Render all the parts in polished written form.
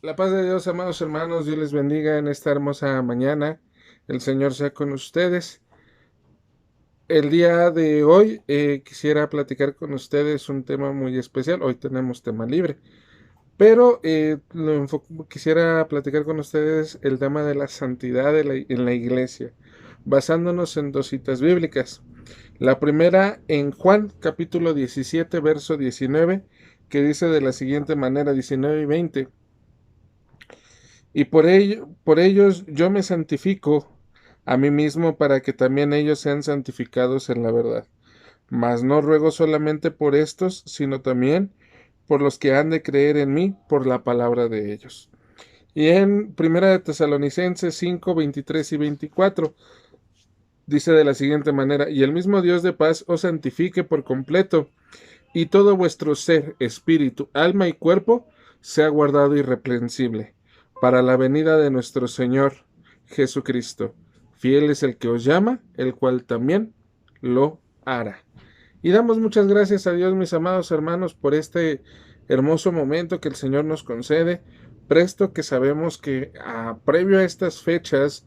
La paz de Dios, amados hermanos, Dios les bendiga en esta hermosa mañana. El Señor sea con ustedes. El día de hoy quisiera platicar con ustedes un tema muy especial. Hoy tenemos tema libre, pero quisiera platicar con ustedes el tema de la santidad en la iglesia, basándonos en dos citas bíblicas. La primera en Juan capítulo 17, verso 19, que dice de la siguiente manera, 19 y 20. Y por ellos yo me santifico a mí mismo para que también ellos sean santificados en la verdad. Mas no ruego solamente por estos, sino también por los que han de creer en mí por la palabra de ellos. Y en Primera de Tesalonicenses 5, 23 y 24 dice de la siguiente manera, y el mismo Dios de paz os santifique por completo, y todo vuestro ser, espíritu, alma y cuerpo sea guardado irreprensible para la venida de nuestro Señor Jesucristo. Fiel es el que os llama, el cual también lo hará. Y damos muchas gracias a Dios, mis amados hermanos, por este hermoso momento que el Señor nos concede, presto que sabemos que previo a estas fechas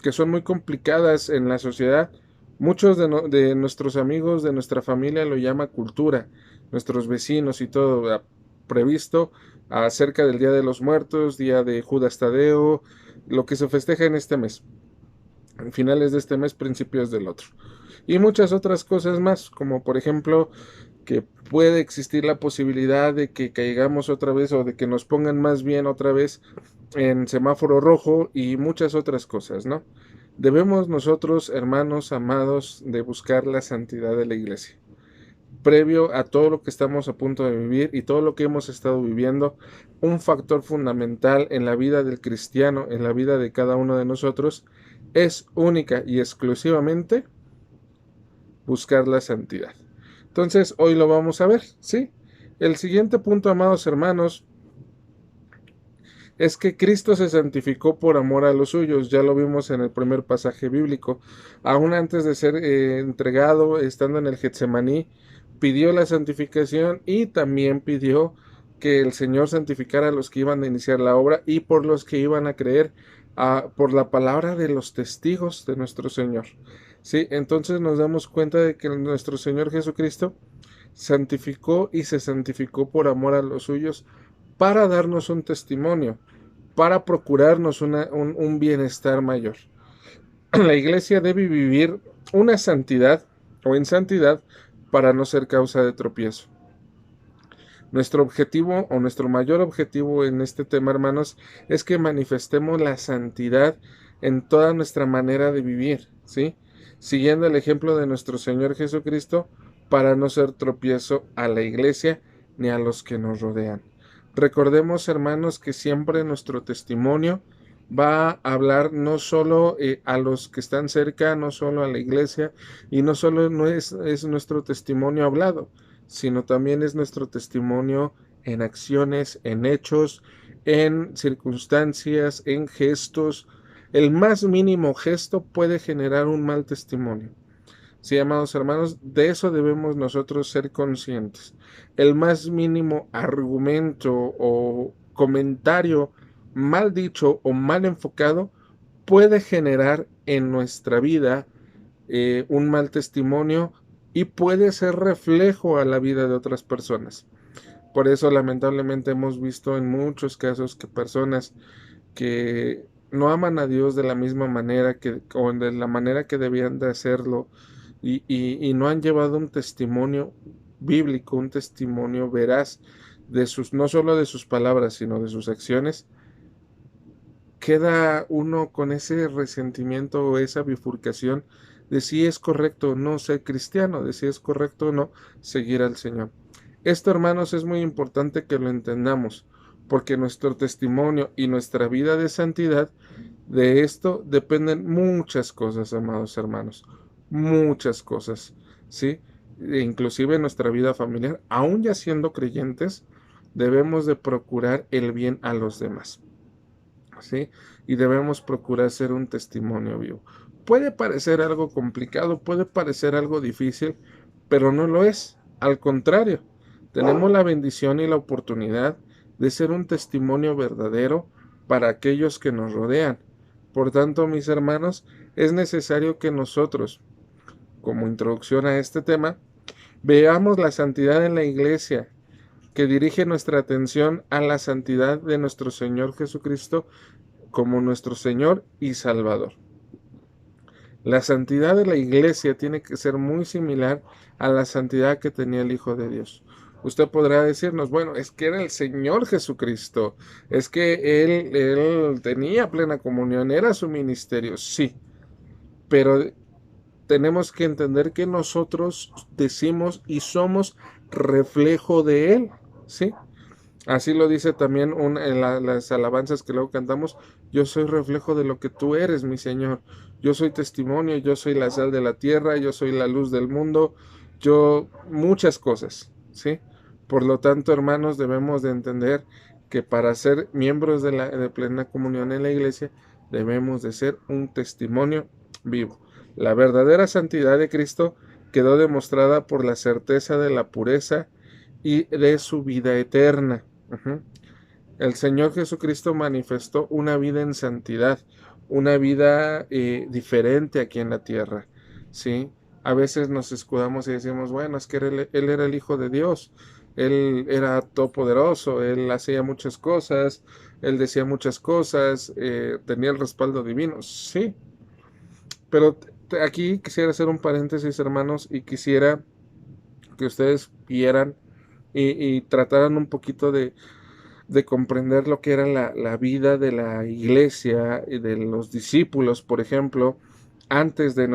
que son muy complicadas en la sociedad. Muchos de nuestros amigos, de nuestra familia lo llama cultura, nuestros vecinos y todo, previsto acerca del Día de los Muertos, Día de Judas Tadeo, lo que se festeja en este mes, en finales de este mes, principios del otro. Y muchas otras cosas más, como por ejemplo que puede existir la posibilidad de que caigamos otra vez o de que nos pongan más bien otra vez en semáforo rojo y muchas otras cosas, ¿no? Debemos nosotros, hermanos amados, de buscar la santidad de la iglesia. Previo a todo lo que estamos a punto de vivir y todo lo que hemos estado viviendo, un factor fundamental en la vida del cristiano, en la vida de cada uno de nosotros, es única y exclusivamente buscar la santidad. Entonces, hoy lo vamos a ver, ¿sí? El siguiente punto, amados hermanos, es que Cristo se santificó por amor a los suyos, ya lo vimos en el primer pasaje bíblico, aún antes de ser entregado, estando en el Getsemaní, pidió la santificación y también pidió que el Señor santificara a los que iban a iniciar la obra y por los que iban a creer por la palabra de los testigos de nuestro Señor. Sí, entonces nos damos cuenta de que nuestro Señor Jesucristo santificó y se santificó por amor a los suyos para darnos un testimonio, para procurarnos un bienestar mayor. La iglesia debe vivir una santidad o en santidad para no ser causa de tropiezo. Nuestro objetivo o nuestro mayor objetivo en este tema, hermanos, es que manifestemos la santidad en toda nuestra manera de vivir, ¿sí? Siguiendo el ejemplo de nuestro Señor Jesucristo para no ser tropiezo a la iglesia ni a los que nos rodean. Recordemos, hermanos, que siempre nuestro testimonio va a hablar no solo a los que están cerca, no solo a la iglesia, y no solo no es nuestro testimonio hablado, sino también es nuestro testimonio en acciones, en hechos, en circunstancias, en gestos. El más mínimo gesto puede generar un mal testimonio. Sí, amados hermanos, de eso debemos nosotros ser conscientes. El más mínimo argumento o comentario mal dicho o mal enfocado puede generar en nuestra vida un mal testimonio y puede ser reflejo a la vida de otras personas. Por eso lamentablemente hemos visto en muchos casos que personas que no aman a Dios de la misma manera que, o de la manera que debían de hacerlo y no han llevado un testimonio bíblico, un testimonio veraz de sus, no solo de sus palabras, sino de sus acciones, queda uno con ese resentimiento o esa bifurcación de si es correcto o no ser cristiano, de si es correcto o no seguir al Señor. Esto, hermanos, es muy importante que lo entendamos, porque nuestro testimonio y nuestra vida de santidad, de esto dependen muchas cosas, amados hermanos, muchas cosas, ¿sí? Inclusive nuestra vida familiar, aún ya siendo creyentes, debemos de procurar el bien a los demás. ¿Sí? Y debemos procurar ser un testimonio vivo. Puede parecer algo complicado, puede parecer algo difícil, pero no lo es. Al contrario, tenemos la bendición y la oportunidad de ser un testimonio verdadero para aquellos que nos rodean. Por tanto, mis hermanos, es necesario que nosotros, como introducción a este tema, veamos la santidad en la iglesia, que dirige nuestra atención a la santidad de nuestro Señor Jesucristo como nuestro Señor y Salvador. La santidad de la iglesia tiene que ser muy similar a la santidad que tenía el Hijo de Dios. Usted podrá decirnos, bueno, es que era el Señor Jesucristo, es que él tenía plena comunión, era su ministerio, sí, pero tenemos que entender que nosotros decimos y somos reflejo de Él, ¿sí? Así lo dice también en las alabanzas que luego cantamos, yo soy reflejo de lo que tú eres, mi Señor. Yo soy testimonio, yo soy la sal de la tierra, yo soy la luz del mundo, yo muchas cosas, ¿sí? Por lo tanto, hermanos, debemos de entender que para ser miembros de plena comunión en la iglesia, debemos de ser un testimonio vivo. La verdadera santidad de Cristo quedó demostrada por la certeza de la pureza y de su vida eterna. El Señor Jesucristo manifestó una vida en santidad, una vida diferente aquí en la tierra, ¿sí? A veces nos escudamos y decimos, bueno, es que él era el Hijo de Dios, Él era todopoderoso, Él hacía muchas cosas, Él decía muchas cosas, tenía el respaldo divino, sí, pero aquí quisiera hacer un paréntesis, hermanos, y quisiera que ustedes vieran y trataran un poquito de comprender lo que era la vida de la iglesia y de los discípulos, por ejemplo, antes de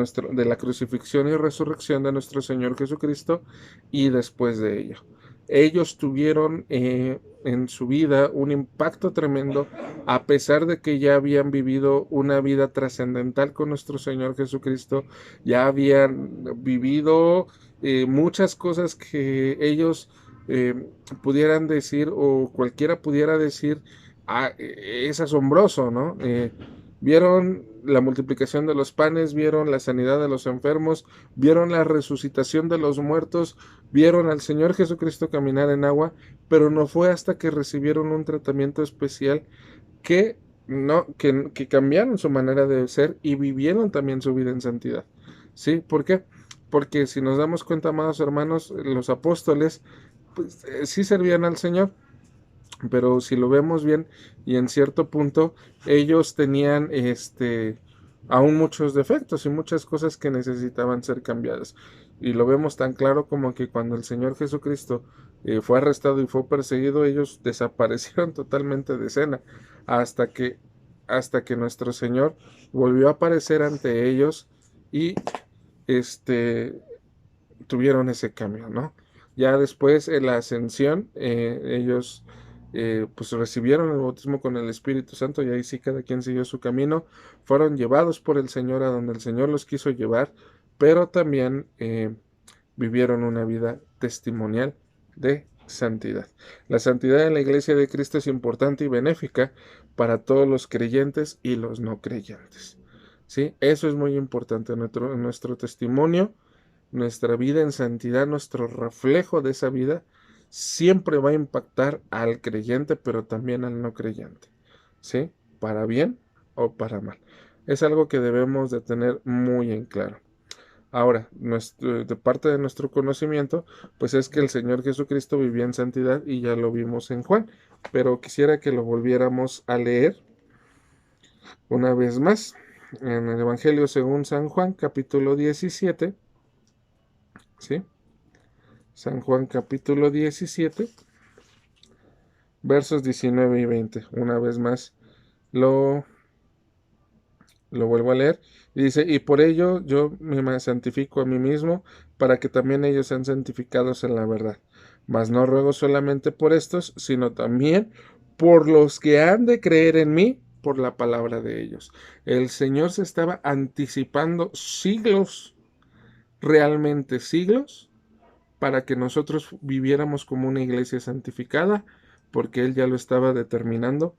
la crucifixión y resurrección de nuestro Señor Jesucristo y después de ello. Ellos tuvieron en su vida un impacto tremendo, a pesar de que ya habían vivido una vida trascendental con nuestro Señor Jesucristo, ya habían vivido muchas cosas que ellos pudieran decir o cualquiera pudiera decir, ah, es asombroso, ¿no? Vieron la multiplicación de los panes, vieron la sanidad de los enfermos, vieron la resucitación de los muertos, vieron al Señor Jesucristo caminar en agua, pero no fue hasta que recibieron un tratamiento especial que, no, que cambiaron su manera de ser y vivieron también su vida en santidad. ¿Sí? ¿Por qué? Porque si nos damos cuenta, amados hermanos, los apóstoles pues, sí servían al Señor, pero si lo vemos bien y en cierto punto ellos tenían aún muchos defectos y muchas cosas que necesitaban ser cambiadas, y lo vemos tan claro como que cuando el Señor Jesucristo fue arrestado y fue perseguido, ellos desaparecieron totalmente de escena hasta que nuestro Señor volvió a aparecer ante ellos y tuvieron ese cambio, ¿no? Ya después en la ascensión, ellos pues recibieron el bautismo con el Espíritu Santo y ahí sí cada quien siguió su camino, fueron llevados por el Señor a donde el Señor los quiso llevar, pero también vivieron una vida testimonial de santidad. La santidad en la iglesia de Cristo es importante y benéfica para todos los creyentes y los no creyentes. ¿Sí? Eso es muy importante, nuestro testimonio, nuestra vida en santidad, nuestro reflejo de esa vida, siempre va a impactar al creyente, pero también al no creyente, ¿sí? Para bien o para mal. Es algo que debemos de tener muy en claro. Ahora, de parte de nuestro conocimiento, pues es que el Señor Jesucristo vivía en santidad y ya lo vimos en Juan, pero quisiera que lo volviéramos a leer una vez más en el Evangelio según San Juan, capítulo 17, ¿sí? San Juan capítulo 17, versos 19 y 20. Una vez más lo, lo vuelvo a leer. Y dice, y por ello yo me santifico a mí mismo, para que también ellos sean santificados en la verdad. Mas no ruego solamente por estos, sino también por los que han de creer en mí por la palabra de ellos. El Señor se estaba anticipando siglos, realmente siglos, para que nosotros viviéramos como una iglesia santificada, porque Él ya lo estaba determinando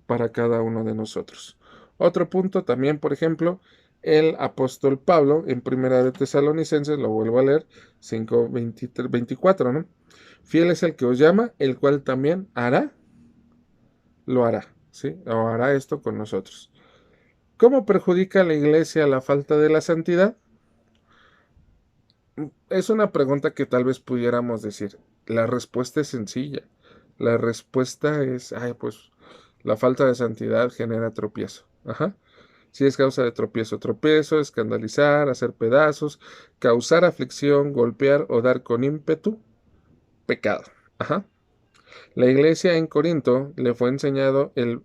para cada uno de nosotros. Otro punto también, por ejemplo, el apóstol Pablo en Primera de Tesalonicenses, lo vuelvo a leer, 5:24, ¿no? Fiel es el que os llama, el cual también hará lo hará, ¿sí? O hará esto con nosotros. ¿Cómo perjudica a la iglesia la falta de la santidad? Es una pregunta que tal vez pudiéramos decir. La respuesta es sencilla. La respuesta es, ay, pues la falta de santidad genera tropiezo. Ajá. Si es causa de tropiezo, tropiezo, escandalizar, hacer pedazos, causar aflicción, golpear o dar con ímpetu, pecado. Ajá. La iglesia en Corinto le fue enseñado el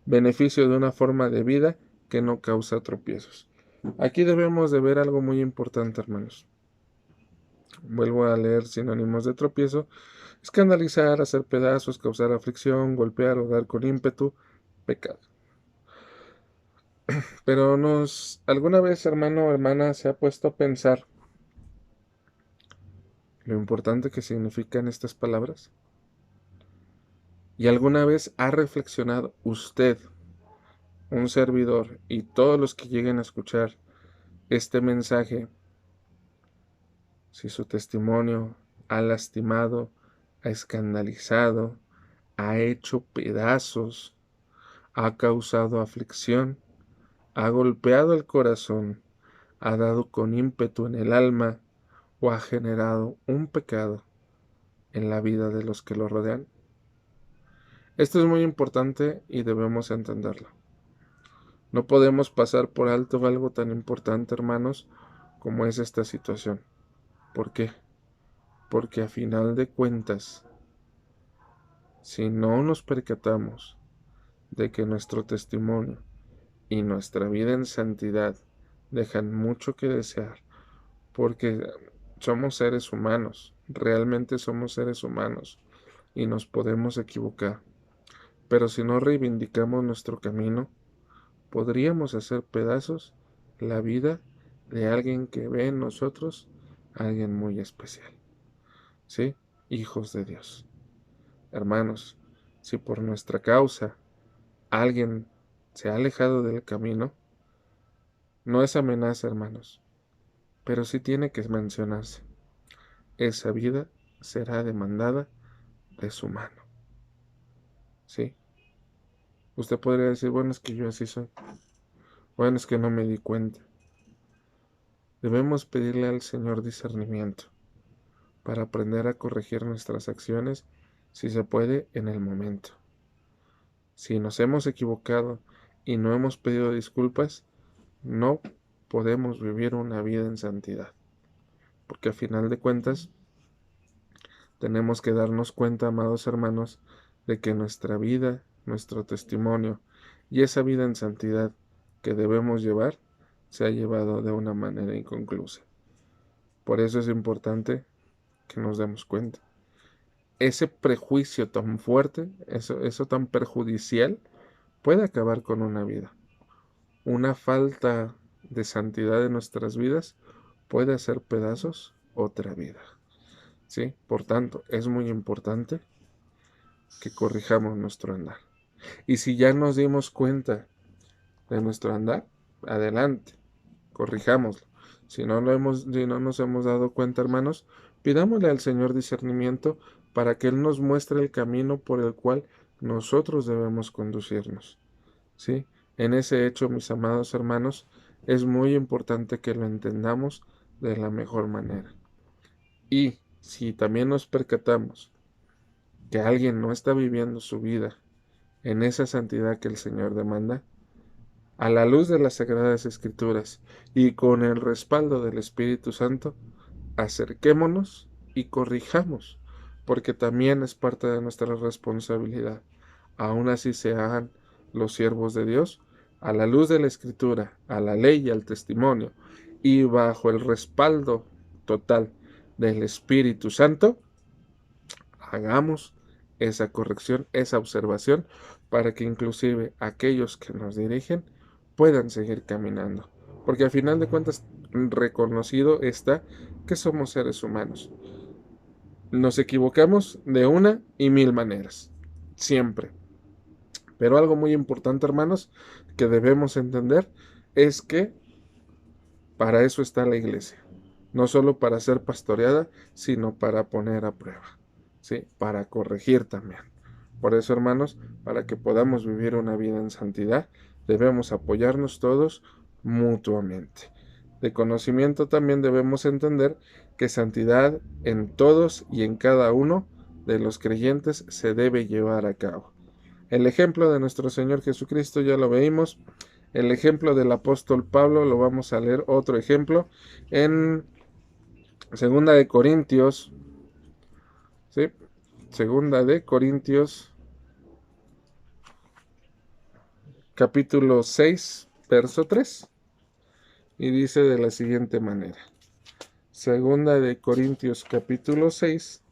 beneficio de una forma de vida que no causa tropiezos. Aquí debemos de ver algo muy importante, hermanos. Vuelvo a leer sinónimos de tropiezo: escandalizar, hacer pedazos, causar aflicción, golpear o dar con ímpetu, pecado. Pero alguna vez, hermano o hermana, se ha puesto a pensar lo importante que significan estas palabras? ¿Y alguna vez ha reflexionado usted, un servidor, y todos los que lleguen a escuchar este mensaje, si su testimonio ha lastimado, ha escandalizado, ha hecho pedazos, ha causado aflicción, ha golpeado el corazón, ha dado con ímpetu en el alma o ha generado un pecado en la vida de los que lo rodean? Esto es muy importante y debemos entenderlo. No podemos pasar por alto algo tan importante, hermanos, como es esta situación. ¿Por qué? Porque a final de cuentas, si no nos percatamos de que nuestro testimonio y nuestra vida en santidad dejan mucho que desear, porque somos seres humanos, realmente somos seres humanos y nos podemos equivocar. Pero si no reivindicamos nuestro camino, podríamos hacer pedazos la vida de alguien que ve en nosotros a alguien muy especial. ¿Sí? Hijos de Dios. Hermanos, si por nuestra causa alguien se ha alejado del camino, no es amenaza, hermanos, pero sí tiene que mencionarse. Esa vida será demandada de su mano. ¿Sí? Usted podría decir, bueno, es que yo así soy. Bueno, es que no me di cuenta. Debemos pedirle al Señor discernimiento para aprender a corregir nuestras acciones, si se puede, en el momento. Si nos hemos equivocado y no hemos pedido disculpas, no podemos vivir una vida en santidad. Porque a final de cuentas, tenemos que darnos cuenta, amados hermanos, de que nuestra vida, nuestro testimonio y esa vida en santidad que debemos llevar, se ha llevado de una manera inconclusa. Por eso es importante que nos demos cuenta. Ese prejuicio tan fuerte, eso tan perjudicial, puede acabar con una vida. Una falta de santidad en nuestras vidas puede hacer pedazos otra vida. ¿Sí? Por tanto, es muy importante que corrijamos nuestro andar. Y si ya nos dimos cuenta de nuestro andar, adelante, corrijámoslo. Si no nos hemos dado cuenta, hermanos, pidámosle al Señor discernimiento para que Él nos muestre el camino por el cual nosotros debemos conducirnos. ¿Sí? En ese hecho, mis amados hermanos, es muy importante que lo entendamos de la mejor manera. Y si también nos percatamos que alguien no está viviendo su vida en esa santidad que el Señor demanda, a la luz de las Sagradas Escrituras y con el respaldo del Espíritu Santo, acerquémonos y corrijamos, porque también es parte de nuestra responsabilidad. Aún así sean los siervos de Dios, a la luz de la Escritura, a la ley y al testimonio, y bajo el respaldo total del Espíritu Santo, hagamos esa corrección, esa observación, para que inclusive aquellos que nos dirigen puedan seguir caminando. Porque al final de cuentas, reconocido está que somos seres humanos. Nos equivocamos de una y mil maneras, siempre. Pero algo muy importante, hermanos, que debemos entender es que para eso está la iglesia. No solo para ser pastoreada, sino para poner a prueba, ¿sí? Para corregir también. Por eso, hermanos, para que podamos vivir una vida en santidad, debemos apoyarnos todos mutuamente. De conocimiento también debemos entender que santidad en todos y en cada uno de los creyentes se debe llevar a cabo. El ejemplo de nuestro Señor Jesucristo ya lo veímos. El ejemplo del apóstol Pablo lo vamos a leer otro ejemplo en Segunda de Corintios, ¿sí? Segunda de Corintios, capítulo 6, verso 3. Y dice de la siguiente manera. Segunda de Corintios, capítulo 6,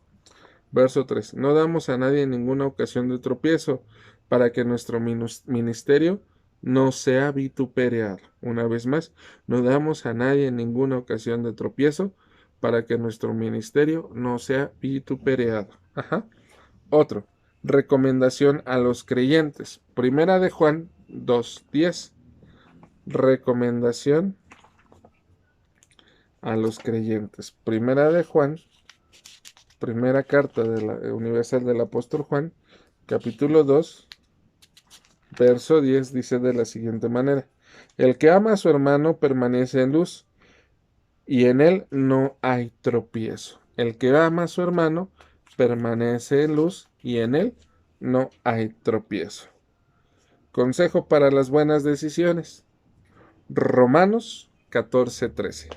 verso 3. No damos a nadie ninguna ocasión de tropiezo para que nuestro ministerio no sea vituperado. Una vez más, no damos a nadie ninguna ocasión de tropiezo para que nuestro ministerio no sea vituperado. Ajá. Otro. Recomendación a los creyentes. Primera de Juan 2:10. Recomendación a los creyentes. Primera de Juan, primera carta de la universal del apóstol Juan, capítulo 2, verso 10, dice de la siguiente manera: el que ama a su hermano permanece en luz, y en él no hay tropiezo. El que ama a su hermano permanece en luz, y en él no hay tropiezo. Consejo para las buenas decisiones. Romanos 14:13.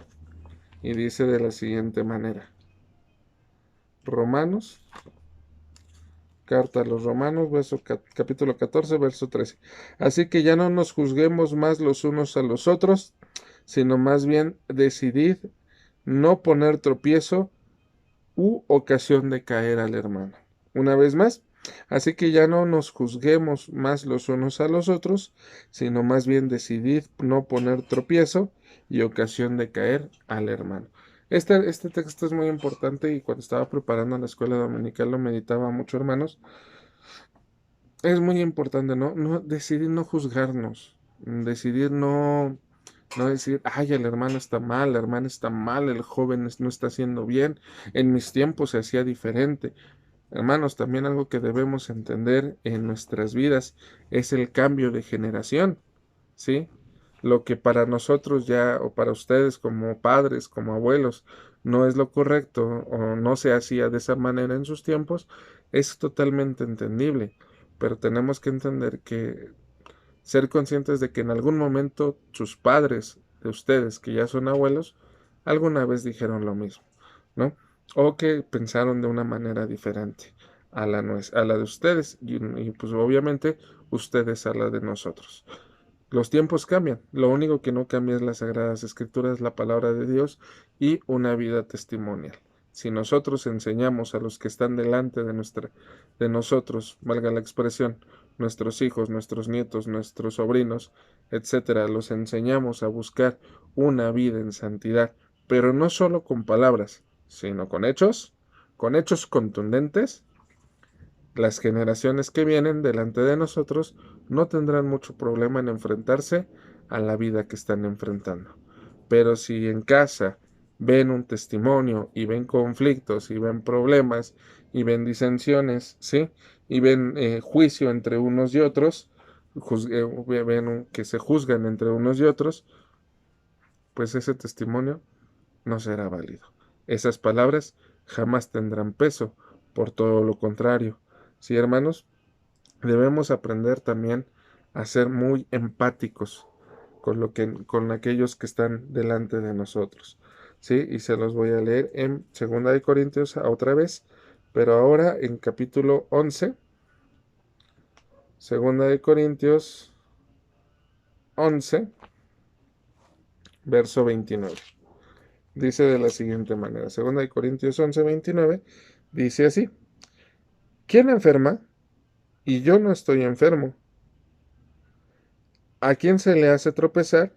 Y dice de la siguiente manera. Romanos, carta a los Romanos, capítulo 14, verso 13. Así que ya no nos juzguemos más los unos a los otros, sino más bien decidid no poner tropiezo u ocasión de caer al hermano. Una vez más, así que ya no nos juzguemos más los unos a los otros, sino más bien decidid no poner tropiezo y ocasión de caer al hermano. Este texto es muy importante y cuando estaba preparando la escuela dominical lo meditaba mucho, hermanos. Es muy importante, ¿no? Decidir no juzgarnos, decidir no decir, ay, el hermano está mal, la hermana está mal, el joven no está haciendo bien, en mis tiempos se hacía diferente. Hermanos, también algo que debemos entender en nuestras vidas es el cambio de generación, ¿sí? Lo que para nosotros ya, o para ustedes como padres, como abuelos, no es lo correcto o no se hacía de esa manera en sus tiempos, es totalmente entendible. Pero tenemos que entender que ser conscientes de que en algún momento sus padres de ustedes, que ya son abuelos, alguna vez dijeron lo mismo, ¿no? O que pensaron de una manera diferente a la de ustedes y pues obviamente ustedes a la de nosotros. Los tiempos cambian, lo único que no cambia es las Sagradas Escrituras, la palabra de Dios y una vida testimonial. Si nosotros enseñamos a los que están delante de nosotros, valga la expresión, nuestros hijos, nuestros nietos, nuestros sobrinos, etcétera, los enseñamos a buscar una vida en santidad, pero no solo con palabras, sino con hechos contundentes, las generaciones que vienen delante de nosotros no tendrán mucho problema en enfrentarse a la vida que están enfrentando. Pero si en casa ven un testimonio y ven conflictos y ven problemas y ven disensiones, ¿sí? Y ven juicio entre unos y otros, ven que se juzgan entre unos y otros, pues ese testimonio no será válido. Esas palabras jamás tendrán peso, por todo lo contrario. Sí, hermanos, debemos aprender también a ser muy empáticos con aquellos que están delante de nosotros. Sí, y se los voy a leer en 2 Corintios otra vez, pero ahora en capítulo 11, 2 Corintios 11, verso 29. Dice de la siguiente manera, 2 Corintios 11, 29, dice así: ¿quién enferma? Y yo no estoy enfermo. ¿A quién se le hace tropezar?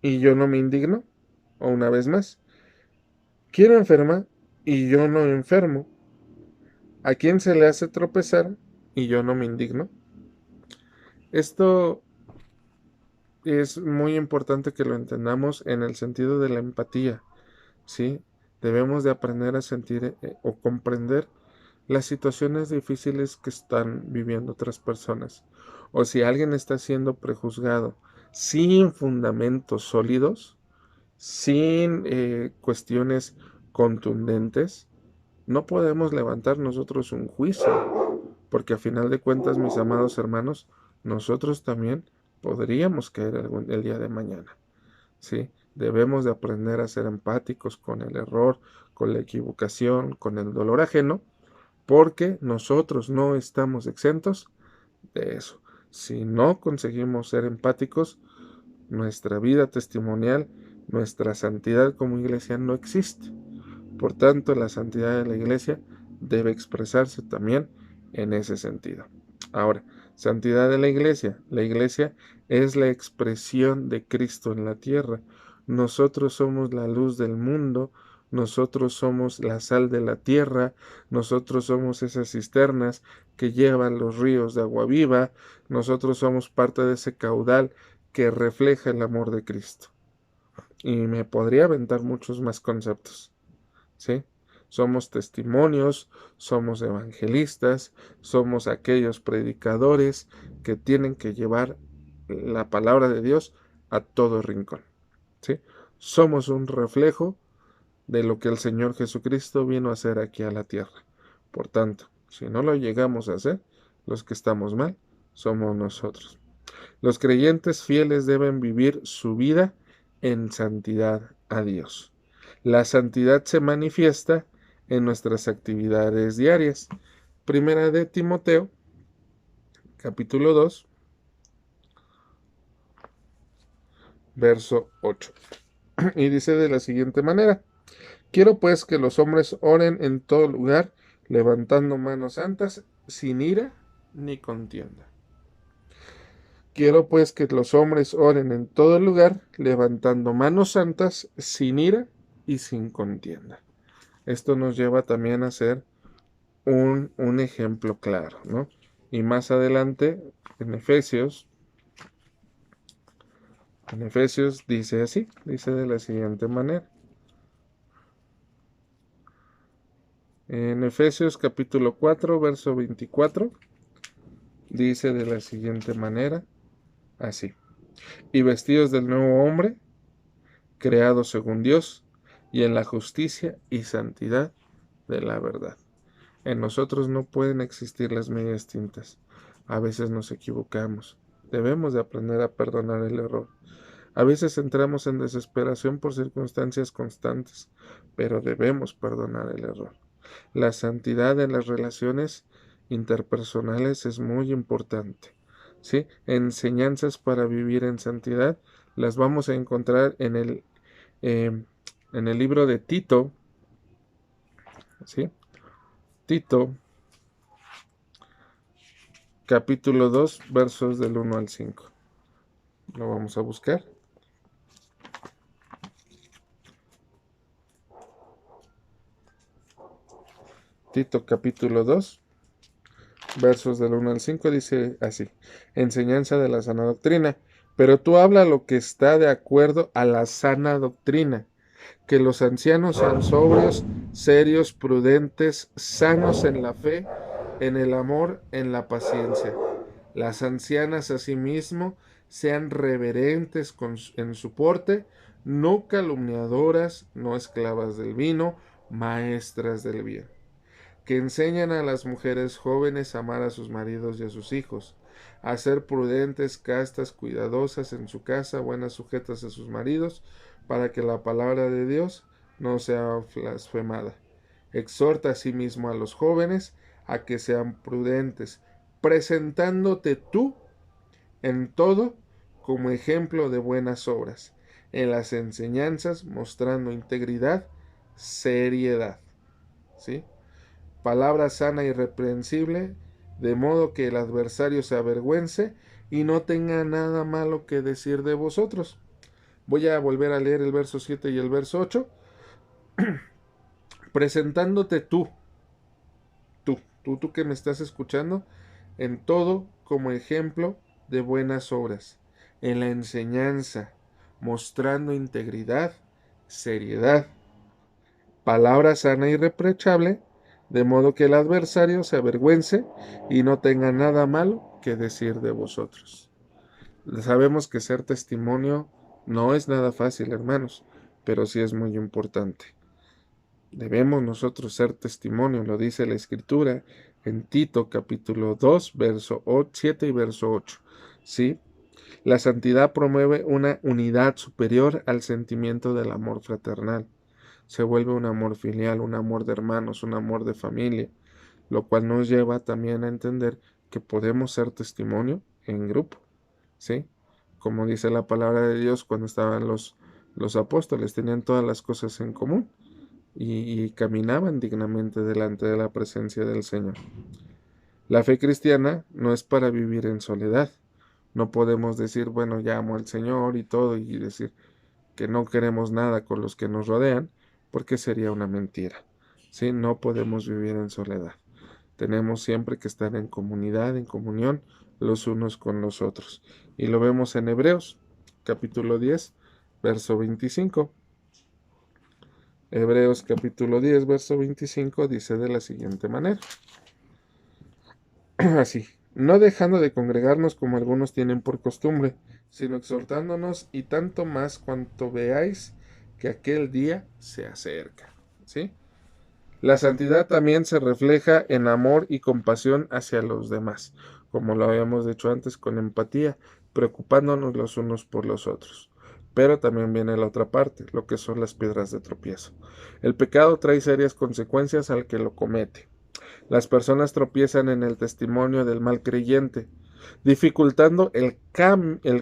Y yo no me indigno. O una vez más, ¿quién enferma? Y yo no enfermo. ¿A quién se le hace tropezar? Y yo no me indigno. Esto es muy importante que lo entendamos en el sentido de la empatía, ¿sí? Debemos de aprender a sentir o comprender las situaciones difíciles que están viviendo otras personas, o si alguien está siendo prejuzgado sin fundamentos sólidos, sin cuestiones contundentes, no podemos levantar nosotros un juicio, porque a final de cuentas, mis amados hermanos, nosotros también podríamos caer el día de mañana, ¿sí? Debemos de aprender a ser empáticos con el error, con la equivocación, con el dolor ajeno, porque nosotros no estamos exentos de eso. Si no conseguimos ser empáticos, nuestra vida testimonial, nuestra santidad como iglesia no existe. Por tanto, la santidad de la iglesia debe expresarse también en ese sentido. Ahora, santidad de la iglesia. La iglesia es la expresión de Cristo en la tierra. Nosotros somos la luz del mundo, nosotros somos la sal de la tierra, nosotros somos esas cisternas que llevan los ríos de agua viva, nosotros somos parte de ese caudal que refleja el amor de Cristo. Y me podría aventar muchos más conceptos, ¿sí? Somos testimonios, somos evangelistas, somos aquellos predicadores que tienen que llevar la palabra de Dios a todo rincón, ¿sí? Somos un reflejo de lo que el Señor Jesucristo vino a hacer aquí a la tierra. Por tanto, si no lo llegamos a hacer, los que estamos mal somos nosotros. Los creyentes fieles deben vivir su vida en santidad a Dios. La santidad se manifiesta en nuestras actividades diarias. Primera de Timoteo, capítulo 2, verso 8. Y dice de la siguiente manera: quiero pues que los hombres oren en todo lugar, levantando manos santas, sin ira ni contienda. Quiero pues que los hombres oren en todo lugar, levantando manos santas, sin ira y sin contienda. Esto nos lleva también a ser un ejemplo claro, ¿no? Y más adelante, en Efesios dice así, dice de la siguiente manera. En Efesios capítulo 4, verso 24, dice de la siguiente manera, así: y vestidos del nuevo hombre, creado según Dios, y en la justicia y santidad de la verdad. En nosotros no pueden existir las medias tintas. A veces nos equivocamos. Debemos de aprender a perdonar el error. A veces entramos en desesperación por circunstancias constantes, pero debemos perdonar el error. La santidad en las relaciones interpersonales es muy importante, ¿sí? Enseñanzas para vivir en santidad las vamos a encontrar en el libro de Tito, ¿sí? Tito, capítulo 2, versos del 1 al 5. Lo vamos a buscar. Tito, capítulo 2, versos del 1 al 5, dice así: enseñanza de la sana doctrina. Pero tú habla lo que está de acuerdo a la sana doctrina, que los ancianos sean sobrios, serios, prudentes, sanos en la fe, en el amor, en la paciencia. Las ancianas asimismo sean reverentes en su porte, no calumniadoras, no esclavas del vino, maestras del bien, que enseñan a las mujeres jóvenes a amar a sus maridos y a sus hijos, a ser prudentes, castas, cuidadosas en su casa, buenas sujetas a sus maridos, para que la palabra de Dios no sea blasfemada. Exhorta asimismo a los jóvenes a que sean prudentes, presentándote tú en todo como ejemplo de buenas obras, en las enseñanzas mostrando integridad, seriedad, ¿sí? Palabra sana y reprensible, de modo que el adversario se avergüence y no tenga nada malo que decir de vosotros. Voy a volver a leer el verso 7 y el verso 8. Presentándote tú que me estás escuchando, en todo como ejemplo de buenas obras, en la enseñanza, mostrando integridad, seriedad, palabra sana y reprochable, de modo que el adversario se avergüence y no tenga nada malo que decir de vosotros. Sabemos que ser testimonio no es nada fácil, hermanos, pero sí es muy importante. Debemos nosotros ser testimonio, lo dice la Escritura en Tito capítulo 2, verso 7 y verso 8. ¿Sí? La santidad promueve una unidad superior al sentimiento del amor fraternal. Se vuelve un amor filial, un amor de hermanos, un amor de familia, lo cual nos lleva también a entender que podemos ser testimonio en grupo, ¿sí? Como dice la palabra de Dios cuando estaban los apóstoles, tenían todas las cosas en común y caminaban dignamente delante de la presencia del Señor. La fe cristiana no es para vivir en soledad. No podemos decir, bueno, ya amo al Señor y todo, y decir que no queremos nada con los que nos rodean, porque sería una mentira. ¿Sí? No podemos vivir en soledad. Tenemos siempre que estar en comunidad, en comunión, los unos con los otros. Y lo vemos en Hebreos, capítulo 10, verso 25. Hebreos capítulo 10, verso 25 dice de la siguiente manera. Así, no dejando de congregarnos como algunos tienen por costumbre, sino exhortándonos y tanto más cuanto veáis que aquel día se acerca. ¿Sí? La santidad también se refleja en amor y compasión hacia los demás, como lo habíamos dicho antes, con empatía, preocupándonos los unos por los otros. Pero también viene la otra parte, lo que son las piedras de tropiezo. El pecado trae serias consecuencias al que lo comete. Las personas tropiezan en el testimonio del mal creyente, dificultando el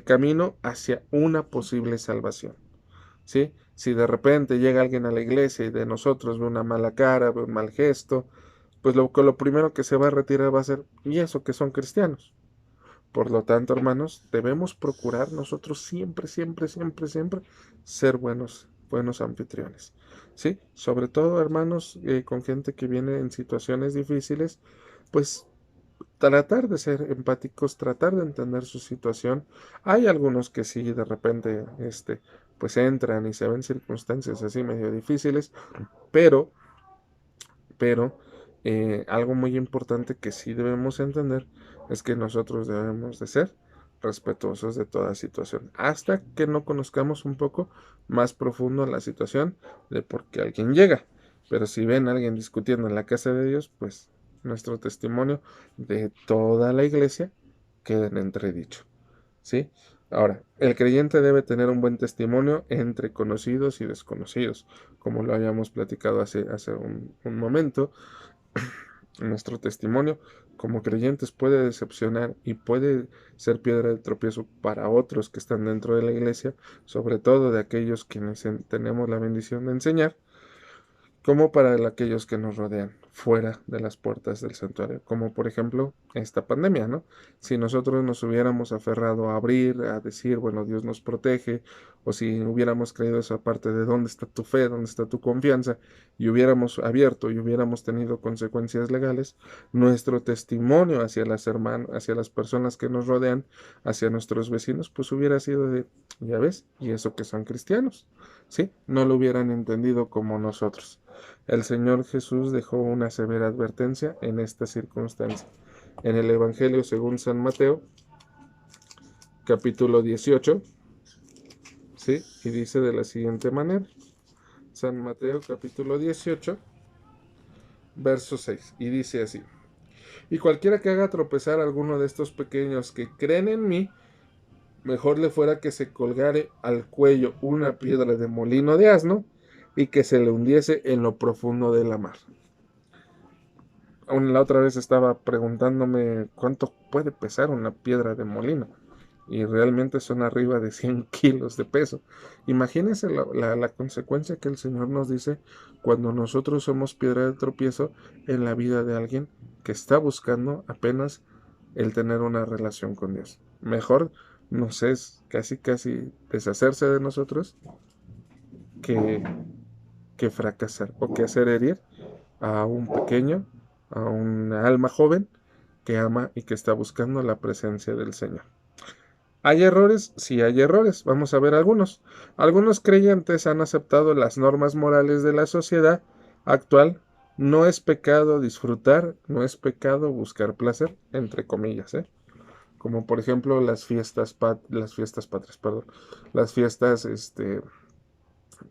camino hacia una posible salvación. ¿Sí? Si de repente llega alguien a la iglesia y de nosotros ve una mala cara, ve un mal gesto, pues lo primero que se va a retirar va a ser, ¿y eso que son cristianos? Por lo tanto, hermanos, debemos procurar nosotros siempre, siempre, siempre, siempre ser buenos anfitriones. ¿Sí? Sobre todo, hermanos, con gente que viene en situaciones difíciles, pues tratar de ser empáticos, tratar de entender su situación. Hay algunos que sí, de repente, pues entran y se ven circunstancias así medio difíciles, pero, algo muy importante que sí debemos entender es que nosotros debemos de ser respetuosos de toda situación, hasta que no conozcamos un poco más profundo la situación de por qué alguien llega. Pero si ven a alguien discutiendo en la casa de Dios, pues nuestro testimonio de toda la iglesia queda en entredicho. ¿Sí? Ahora, el creyente debe tener un buen testimonio entre conocidos y desconocidos, como lo habíamos platicado hace un momento. Nuestro testimonio como creyentes puede decepcionar y puede ser piedra de tropiezo para otros que están dentro de la iglesia, sobre todo de aquellos quienes tenemos la bendición de enseñar, como para aquellos que nos rodean fuera de las puertas del santuario, como por ejemplo esta pandemia, ¿no? Si nosotros nos hubiéramos aferrado a abrir, a decir, bueno, Dios nos protege, o si hubiéramos creído esa parte de dónde está tu fe, dónde está tu confianza, y hubiéramos abierto y hubiéramos tenido consecuencias legales, nuestro testimonio hacia hacia las personas que nos rodean, hacia nuestros vecinos, pues hubiera sido de, ya ves, y eso que son cristianos, ¿sí? No lo hubieran entendido como nosotros. El Señor Jesús dejó una severa advertencia en esta circunstancia. En el Evangelio según San Mateo, capítulo 18, ¿sí? Y dice de la siguiente manera. San Mateo, capítulo 18, verso 6. Y dice así. Y cualquiera que haga tropezar a alguno de estos pequeños que creen en mí, mejor le fuera que se colgare al cuello una piedra de molino de asno y que se le hundiese en lo profundo de la mar. La otra vez estaba preguntándome cuánto puede pesar una piedra de molino y realmente son arriba de 100 kilos de peso. Imagínense la consecuencia que el Señor nos dice cuando nosotros somos piedra de tropiezo en la vida de alguien que está buscando apenas el tener una relación con Dios. Mejor nos es casi deshacerse de nosotros que, que fracasar o que hacer herir a un pequeño, a una alma joven que ama y que está buscando la presencia del Señor. ¿Hay errores? Sí hay errores. Vamos a ver algunos. Algunos creyentes han aceptado las normas morales de la sociedad actual No es pecado disfrutar, no es pecado buscar placer, entre comillas, ¿eh? Como por ejemplo las fiestas patrias, perdón, las fiestas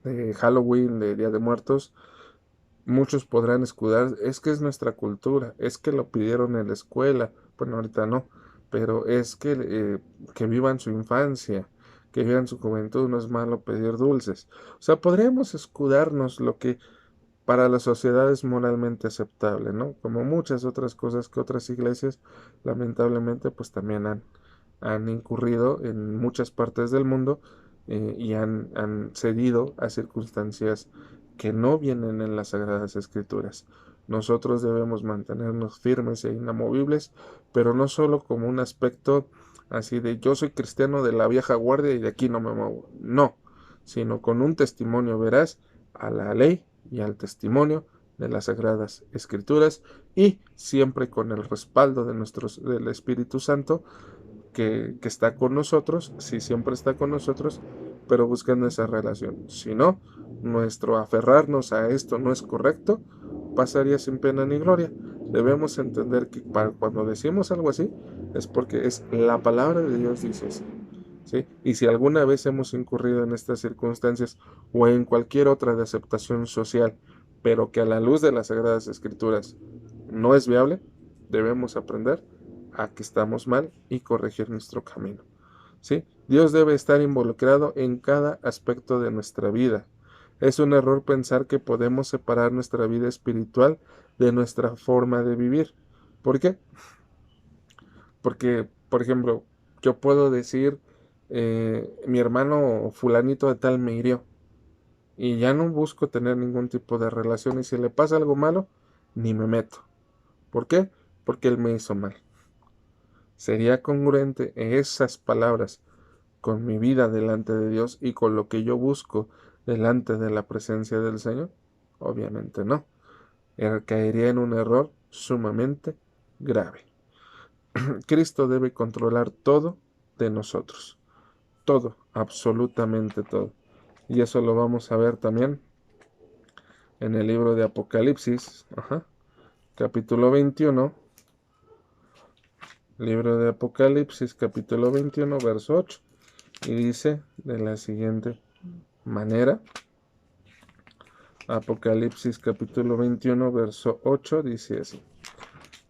de Halloween, de Día de Muertos. Muchos podrán escudar, es que es nuestra cultura, es que lo pidieron en la escuela, bueno, ahorita no, pero es que vivan su infancia, que vivan su juventud, no es malo pedir dulces. O sea, podríamos escudarnos lo que para la sociedad es moralmente aceptable, ¿no? Como muchas otras cosas que otras iglesias, lamentablemente, pues también han incurrido en muchas partes del mundo y han cedido a circunstancias que no vienen en las Sagradas Escrituras. Nosotros debemos mantenernos firmes e inamovibles, pero no solo como un aspecto así de yo soy cristiano de la vieja guardia y de aquí no me muevo. No, sino con un testimonio veraz a la ley y al testimonio de las Sagradas Escrituras y siempre con el respaldo del Espíritu Santo que está con nosotros, sí siempre está con nosotros, pero buscando esa relación. Si no, nuestro aferrarnos a esto no es correcto, pasaría sin pena ni gloria. Debemos entender que cuando decimos algo así, es porque es la palabra de Dios dice así. ¿Sí? Y si alguna vez hemos incurrido en estas circunstancias o en cualquier otra de aceptación social, pero que a la luz de las Sagradas Escrituras no es viable, debemos aprender a que estamos mal y corregir nuestro camino. ¿Sí? Dios debe estar involucrado en cada aspecto de nuestra vida. Es un error pensar que podemos separar nuestra vida espiritual de nuestra forma de vivir. ¿Por qué? Porque, por ejemplo, yo puedo decir, mi hermano fulanito de tal me hirió y ya no busco tener ningún tipo de relación y si le pasa algo malo, ni me meto. ¿Por qué? Porque él me hizo mal. ¿Sería congruente esas palabras con mi vida delante de Dios y con lo que yo busco delante de la presencia del Señor? Obviamente no. Caería en un error sumamente grave. Cristo debe controlar todo de nosotros. Todo, absolutamente todo. Y eso lo vamos a ver también en el libro de Apocalipsis, capítulo 21. Libro de Apocalipsis, capítulo 21, verso 8. Y dice de la siguiente manera. Apocalipsis, capítulo 21, verso 8, dice así.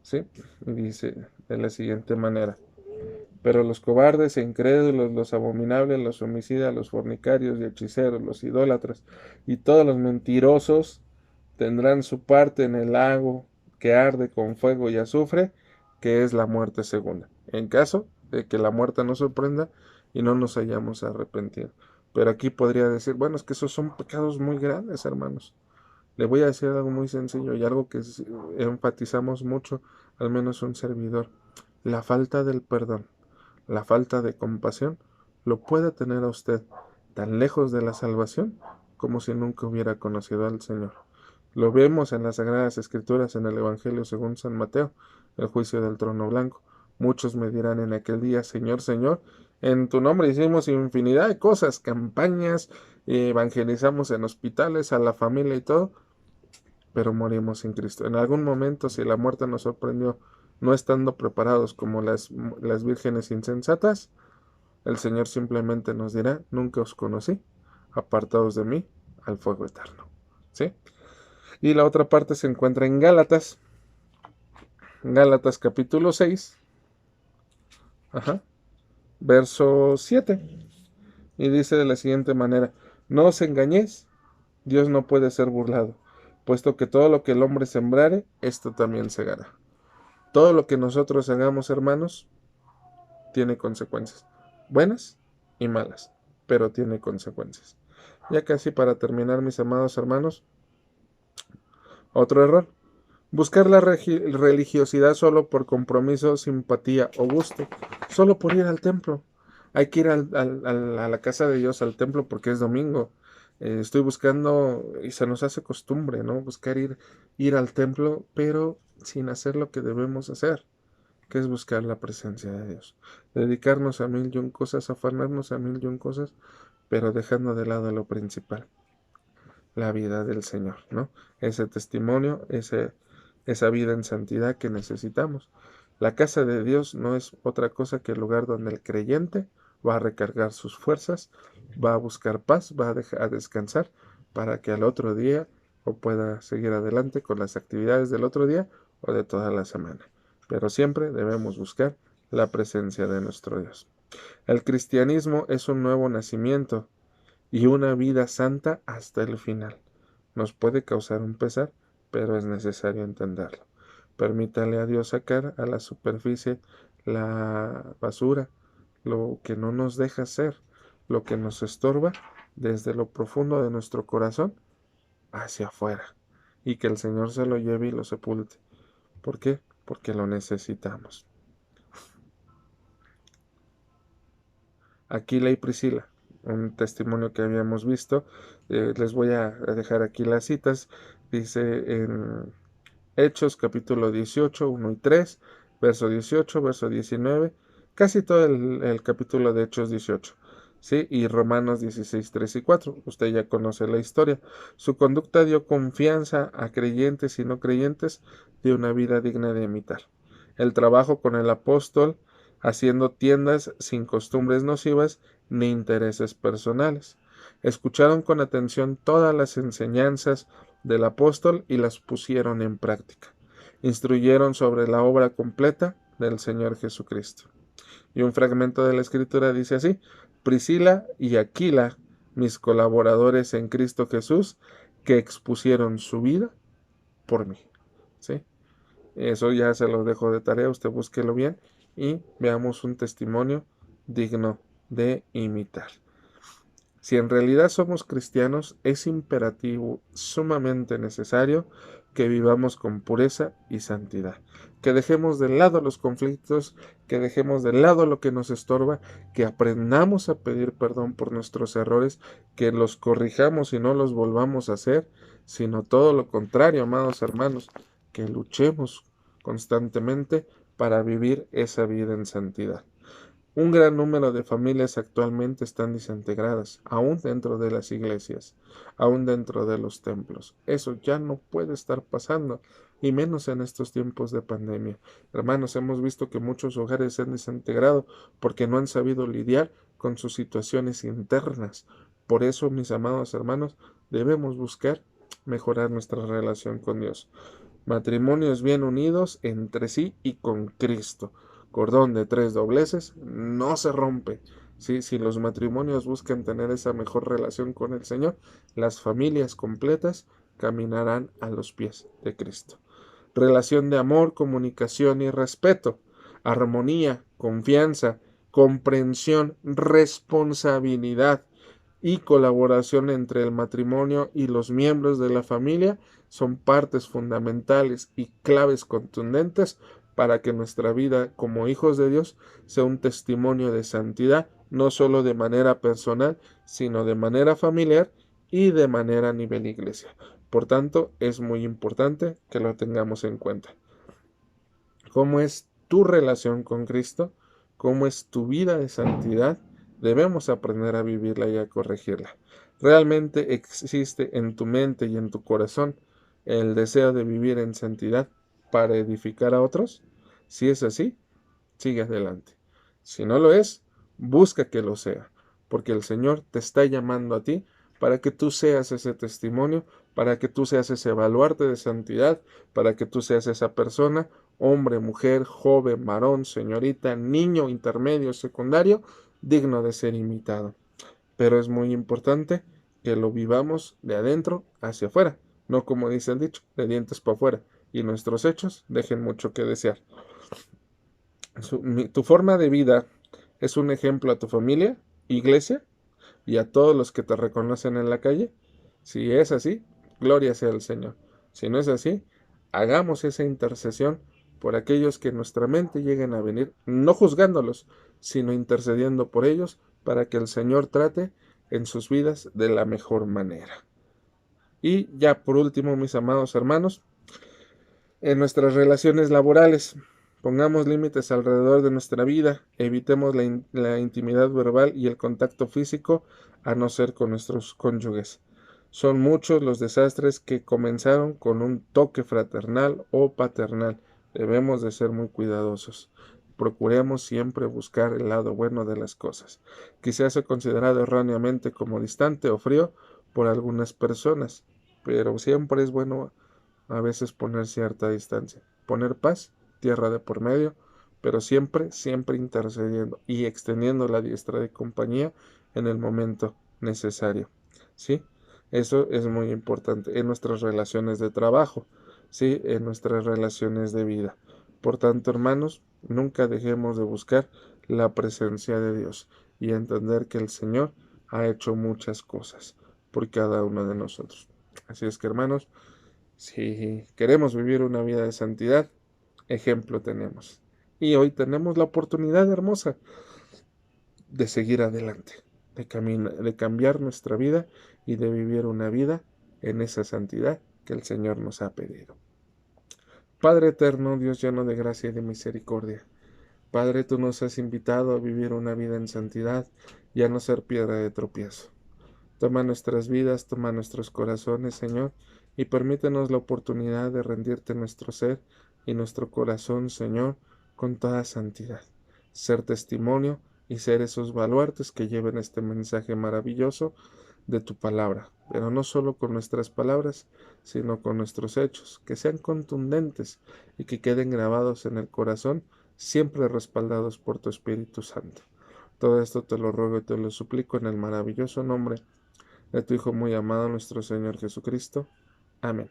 ¿Sí? Y dice de la siguiente manera. Pero los cobardes e incrédulos, los abominables, los homicidas, los fornicarios y hechiceros, los idólatras y todos los mentirosos tendrán su parte en el lago que arde con fuego y azufre, que es la muerte segunda, en caso de que la muerte nos sorprenda y no nos hayamos arrepentido. Pero aquí podría decir, bueno, es que esos son pecados muy grandes, hermanos. Le voy a decir algo muy sencillo y algo que enfatizamos mucho, al menos un servidor. La falta del perdón, la falta de compasión, lo puede tener a usted tan lejos de la salvación como si nunca hubiera conocido al Señor. Lo vemos en las Sagradas Escrituras, en el Evangelio según San Mateo, el juicio del trono blanco. Muchos me dirán en aquel día, Señor, Señor, en tu nombre hicimos infinidad de cosas, campañas, evangelizamos en hospitales, a la familia y todo, pero morimos sin Cristo. En algún momento, si la muerte nos sorprendió, no estando preparados como las vírgenes insensatas, el Señor simplemente nos dirá, nunca os conocí, apartados de mí al fuego eterno. ¿Sí? Y la otra parte se encuentra en Gálatas, Gálatas capítulo 6, verso 7. Y dice de la siguiente manera, no os engañéis, Dios no puede ser burlado, puesto que todo lo que el hombre sembrare, esto también segará. Todo lo que nosotros hagamos, hermanos, tiene consecuencias, buenas y malas, pero tiene consecuencias. Ya casi para terminar, mis amados hermanos, otro error. Buscar la religiosidad solo por compromiso, simpatía o gusto, solo por ir al templo. Hay que ir a la casa de Dios, al templo, porque es domingo. Estoy buscando, y se nos hace costumbre, ¿no? Buscar ir al templo, pero sin hacer lo que debemos hacer, que es buscar la presencia de Dios. Dedicarnos a mil y un cosas, afanarnos a mil y un cosas, pero dejando de lado lo principal. la vida del Señor, ¿no? Ese testimonio, esa vida en santidad que necesitamos. La casa de Dios no es otra cosa que el lugar donde el creyente va a recargar sus fuerzas, va a buscar paz, va a descansar para que al otro día o pueda seguir adelante con las actividades del otro día o de toda la semana. Pero siempre debemos buscar la presencia de nuestro Dios. El cristianismo es un nuevo nacimiento y una vida santa hasta el final. Nos puede causar un pesar, pero es necesario entenderlo. Permítale a Dios sacar a la superficie la basura, lo que no nos deja ser, lo que nos estorba desde lo profundo de nuestro corazón hacia afuera, y que el Señor se lo lleve y lo sepulte. ¿Por qué? Porque lo necesitamos. Aquila y Priscila, un testimonio que habíamos visto. Les voy a dejar aquí las citas. Dice en Hechos capítulo 18, 1 y 3, verso 18, verso 19, casi todo el capítulo de Hechos 18. ¿Sí? Y Romanos 16, 3 y 4. Usted ya conoce la historia. Su conducta dio confianza a creyentes y no creyentes de una vida digna de imitar. El trabajo con el apóstol haciendo tiendas sin costumbres nocivas ni intereses personales. Escucharon con atención todas las enseñanzas del apóstol y las pusieron en práctica. Instruyeron sobre la obra completa del Señor Jesucristo. Y un fragmento de la Escritura dice así: Priscila y Aquila, mis colaboradores en Cristo Jesús, que expusieron su vida por mí. ¿Sí? Eso ya se lo dejo de tarea, usted búsquelo bien y veamos un testimonio digno de imitar. Si en realidad somos cristianos, es imperativo, sumamente necesario, que vivamos con pureza y santidad, que dejemos de lado los conflictos, que dejemos de lado lo que nos estorba, que aprendamos a pedir perdón por nuestros errores, que los corrijamos y no los volvamos a hacer, sino todo lo contrario, amados hermanos, que luchemos constantemente para vivir esa vida en santidad. Un gran número de familias actualmente están desintegradas, aún dentro de las iglesias, aún dentro de los templos. Eso ya no puede estar pasando, y menos en estos tiempos de pandemia. Hermanos, hemos visto que muchos hogares se han desintegrado porque no han sabido lidiar con sus situaciones internas. Por eso, mis amados hermanos, debemos buscar mejorar nuestra relación con Dios. Matrimonios bien unidos entre sí y con Cristo. Cordón de tres dobleces no se rompe. ¿Sí? Si los matrimonios buscan tener esa mejor relación con el Señor, las familias completas caminarán a los pies de Cristo. Relación de amor, comunicación y respeto. Armonía, confianza, comprensión, responsabilidad y colaboración entre el matrimonio y los miembros de la familia son partes fundamentales y claves contundentes para que nuestra vida como hijos de Dios sea un testimonio de santidad, no solo de manera personal, sino de manera familiar y de manera a nivel iglesia. Por tanto, es muy importante que lo tengamos en cuenta. ¿Cómo es tu relación con Cristo? ¿Cómo es tu vida de santidad? Debemos aprender a vivirla y a corregirla. ¿Realmente existe en tu mente y en tu corazón el deseo de vivir en santidad para edificar a otros? Si es así, sigue adelante. Si no lo es, busca que lo sea, porque el Señor te está llamando a ti para que tú seas ese testimonio, para que tú seas ese baluarte de santidad, para que tú seas esa persona, hombre, mujer, joven, varón, señorita, niño, intermedio, secundario, digno de ser imitado. Pero es muy importante que lo vivamos de adentro hacia afuera, no como dice el dicho, de dientes para afuera, y nuestros hechos dejen mucho que desear. Tu forma de vida es un ejemplo a tu familia, iglesia y a todos los que te reconocen en la calle. Si es así, gloria sea al Señor. Si no es así, hagamos esa intercesión por aquellos que en nuestra mente lleguen a venir, no juzgándolos, sino intercediendo por ellos para que el Señor trate en sus vidas de la mejor manera. Y ya por último, mis amados hermanos, en nuestras relaciones laborales, pongamos límites alrededor de nuestra vida, evitemos la intimidad verbal y el contacto físico, a no ser con nuestros cónyuges. Son muchos los desastres que comenzaron con un toque fraternal o paternal. Debemos de ser muy cuidadosos. Procuremos siempre buscar el lado bueno de las cosas. Quizás sea considerado erróneamente como distante o frío por algunas personas, pero siempre es bueno a veces poner cierta distancia. Poner paz, tierra de por medio, pero siempre, siempre intercediendo y extendiendo la diestra de compañía en el momento necesario. ¿Sí? Eso es muy importante en nuestras relaciones de trabajo, ¿sí? En nuestras relaciones de vida. Por tanto, hermanos, nunca dejemos de buscar la presencia de Dios y entender que el Señor ha hecho muchas cosas por cada uno de nosotros. Así es que, hermanos, si queremos vivir una vida de santidad, ejemplo tenemos. Y hoy tenemos la oportunidad hermosa de seguir adelante, de cambiar nuestra vida y de vivir una vida en esa santidad que el Señor nos ha pedido. Padre eterno, Dios lleno de gracia y de misericordia, Padre, tú nos has invitado a vivir una vida en santidad y a no ser piedra de tropiezo. Toma nuestras vidas, toma nuestros corazones, Señor, y permítenos la oportunidad de rendirte nuestro ser y nuestro corazón, Señor, con toda santidad. Ser testimonio y ser esos baluartes que lleven este mensaje maravilloso de tu palabra, pero no solo con nuestras palabras, sino con nuestros hechos, que sean contundentes y que queden grabados en el corazón, siempre respaldados por tu Espíritu Santo. Todo esto te lo ruego y te lo suplico en el maravilloso nombre de tu Hijo muy amado, nuestro Señor Jesucristo. Amén.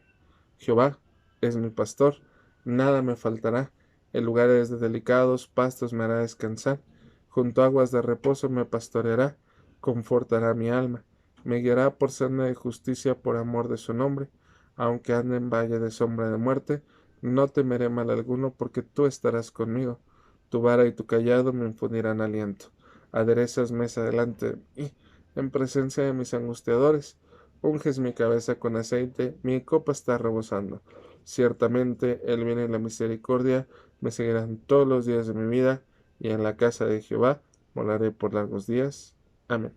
Jehová es mi pastor, nada me faltará. En lugares de delicados pastos me hará descansar. Junto a aguas de reposo me pastoreará, confortará mi alma. Me guiará por senda de justicia por amor de su nombre. Aunque ande en valle de sombra de muerte, no temeré mal alguno, porque tú estarás conmigo. Tu vara y tu callado me infundirán aliento. Aderezas mesa delante de mí, en presencia de mis angustiadores. Unges mi cabeza con aceite, mi copa está rebosando. Ciertamente el bien y la misericordia me seguirán todos los días de mi vida, y en la casa de Jehová moraré por largos días. Amén.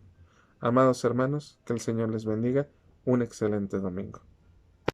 Amados hermanos, que el Señor les bendiga. Un excelente domingo.